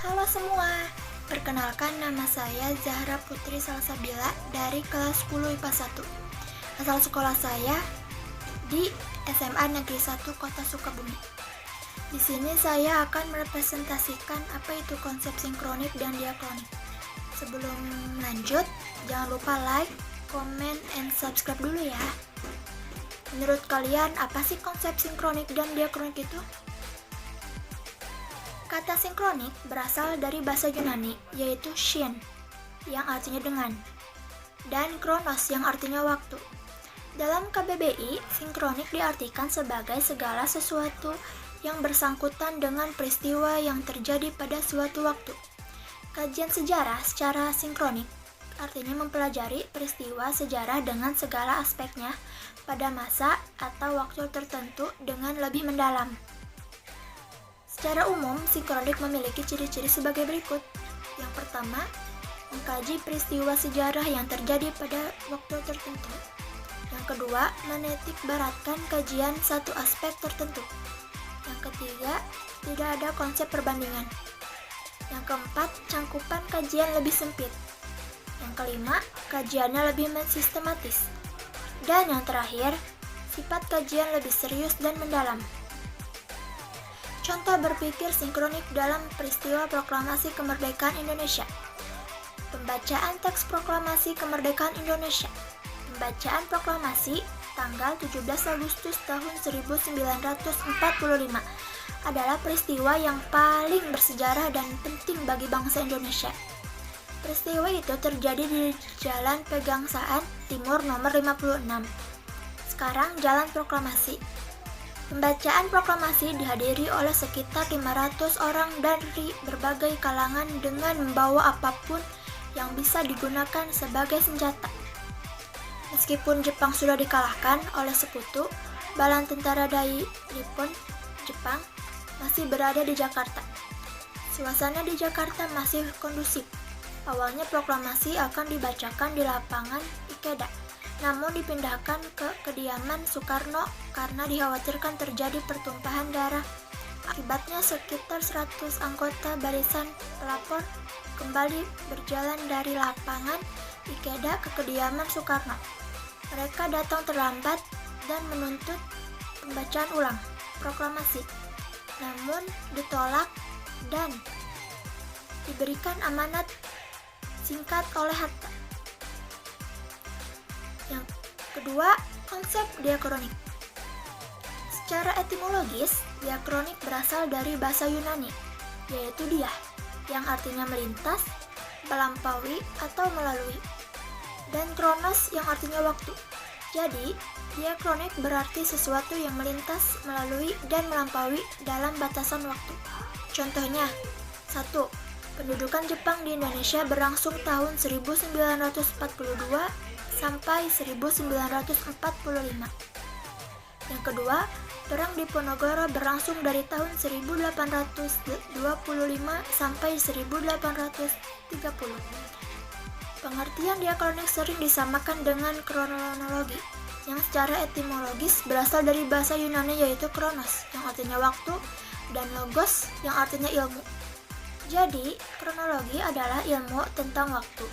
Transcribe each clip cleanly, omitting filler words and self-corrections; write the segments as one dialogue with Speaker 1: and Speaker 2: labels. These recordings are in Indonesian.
Speaker 1: Halo semua, perkenalkan nama saya Zahra Putri Salsabila dari kelas 10 IPA 1. Asal sekolah saya di SMA Negeri 1 Kota Sukabumi. Di sini saya akan merepresentasikan apa itu konsep sinkronik dan diakronik. Sebelum lanjut, jangan lupa like, comment, and subscribe dulu ya. Menurut kalian, apa sih konsep sinkronik dan diakronik itu? Kata sinkronik berasal dari bahasa Yunani, yaitu shin, yang artinya dengan, dan kronos, yang artinya waktu. Dalam KBBI, sinkronik diartikan sebagai segala sesuatu yang bersangkutan dengan peristiwa yang terjadi pada suatu waktu. Kajian sejarah secara sinkronik artinya mempelajari peristiwa sejarah dengan segala aspeknya pada masa atau waktu tertentu dengan lebih mendalam. Secara umum, sinkronik memiliki ciri-ciri sebagai berikut. Yang pertama, mengkaji peristiwa sejarah yang terjadi pada waktu tertentu. Yang kedua, menitik beratkan kajian satu aspek tertentu. Yang ketiga, tidak ada konsep perbandingan. Yang keempat, cangkupan kajian lebih sempit. Yang kelima, kajiannya lebih sistematis. Dan yang terakhir, sifat kajian lebih serius dan mendalam. Contoh berpikir sinkronik dalam peristiwa proklamasi kemerdekaan Indonesia. Pembacaan teks proklamasi kemerdekaan Indonesia. Pembacaan proklamasi tanggal 17 Agustus tahun 1945 adalah peristiwa yang paling bersejarah dan penting bagi bangsa Indonesia. Peristiwa itu terjadi di Jalan Pegangsaan Timur nomor 56. Sekarang Jalan Proklamasi. Pembacaan proklamasi dihadiri oleh sekitar 500 orang dari berbagai kalangan dengan membawa apapun yang bisa digunakan sebagai senjata. Meskipun Jepang sudah dikalahkan oleh sekutu, Balan Tentara Dai Nippon Jepang masih berada di Jakarta. Suasana di Jakarta masih kondusif. Awalnya proklamasi akan dibacakan di lapangan Ikeda, namun dipindahkan ke kediaman Soekarno karena dikhawatirkan terjadi pertumpahan darah. Akibatnya sekitar 100 anggota barisan pelapor kembali berjalan dari lapangan Ikeda ke kediaman Soekarno. Mereka datang terlambat dan menuntut pembacaan ulang proklamasi, namun ditolak dan diberikan amanat singkat oleh Hatta. Yang kedua, konsep diakronik. Secara etimologis, diakronik berasal dari bahasa Yunani, yaitu dia, yang artinya melintas, melampaui, atau melalui, dan kronos yang artinya waktu. Jadi, diakronik berarti sesuatu yang melintas, melalui, dan melampaui dalam batasan waktu. Contohnya, 1. Pendudukan Jepang di Indonesia berlangsung tahun 1942 sampai 1945. Yang kedua, Perang Diponegoro berlangsung dari tahun 1825 sampai 1830. Pengertian diakronik sering disamakan dengan kronologi, yang secara etimologis berasal dari bahasa Yunani yaitu kronos, yang artinya waktu, dan logos, yang artinya ilmu. Jadi, kronologi adalah ilmu tentang waktu.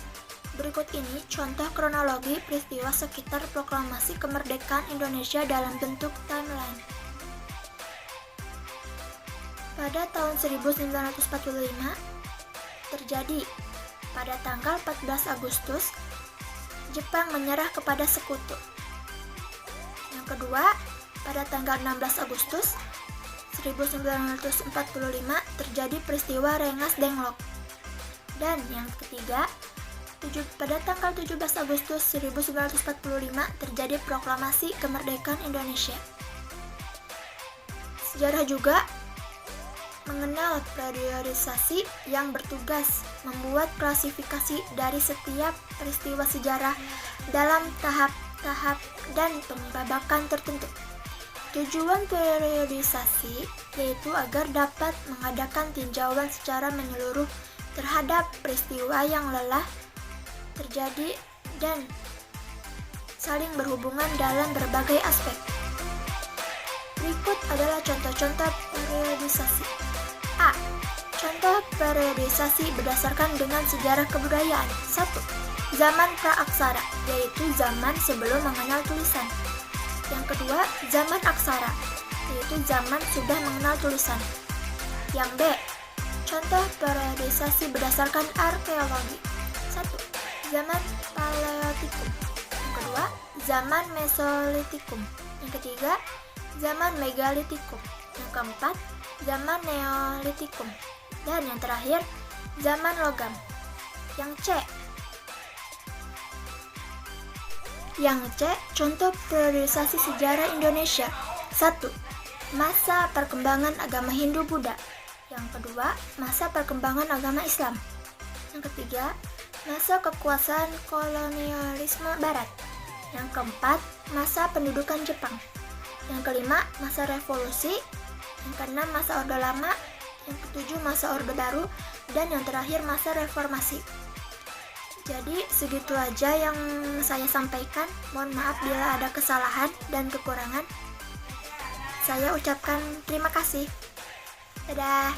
Speaker 1: Berikut ini contoh kronologi peristiwa sekitar proklamasi kemerdekaan Indonesia dalam bentuk timeline. Pada tahun 1945, terjadi pada tanggal 14 Agustus, Jepang menyerah kepada sekutu. Yang kedua, pada tanggal 16 Agustus 1945 terjadi peristiwa Rengas Dengklok. Dan yang ketiga, pada tanggal 17 Agustus 1945 terjadi proklamasi kemerdekaan Indonesia. Sejarah juga mengenal periodisasi yang bertugas membuat klasifikasi dari setiap peristiwa sejarah dalam tahap-tahap dan pembabakan tertentu. Tujuan periodisasi yaitu agar dapat mengadakan tinjauan secara menyeluruh terhadap peristiwa yang lelah terjadi dan saling berhubungan dalam berbagai aspek. Berikut adalah contoh-contoh periodisasi. A. Contoh periodisasi berdasarkan dengan sejarah kebudayaan. 1. Zaman praaksara, yaitu zaman sebelum mengenal tulisan. Yang kedua, zaman aksara, yaitu zaman sudah mengenal tulisan. Yang B. Contoh periodisasi berdasarkan arkeologi. 1. Zaman Paleolitikum. Yang kedua, zaman Mesolitikum. Yang ketiga, zaman Megalitikum. Yang keempat, zaman Neolitikum. Dan yang terakhir, zaman logam. Yang C. Contoh periodisasi sejarah Indonesia. 1. Masa perkembangan agama Hindu-Buddha. Yang kedua, masa perkembangan agama Islam. Yang ketiga, masa kekuasaan kolonialisme Barat. Yang keempat, masa pendudukan Jepang. Yang kelima, masa revolusi. Yang keenam, masa Orde Lama. Yang ketujuh, masa Orde Baru. Dan yang terakhir, masa reformasi. Jadi segitu aja yang saya sampaikan. Mohon maaf bila ada kesalahan dan kekurangan. Saya ucapkan terima kasih. Dadah.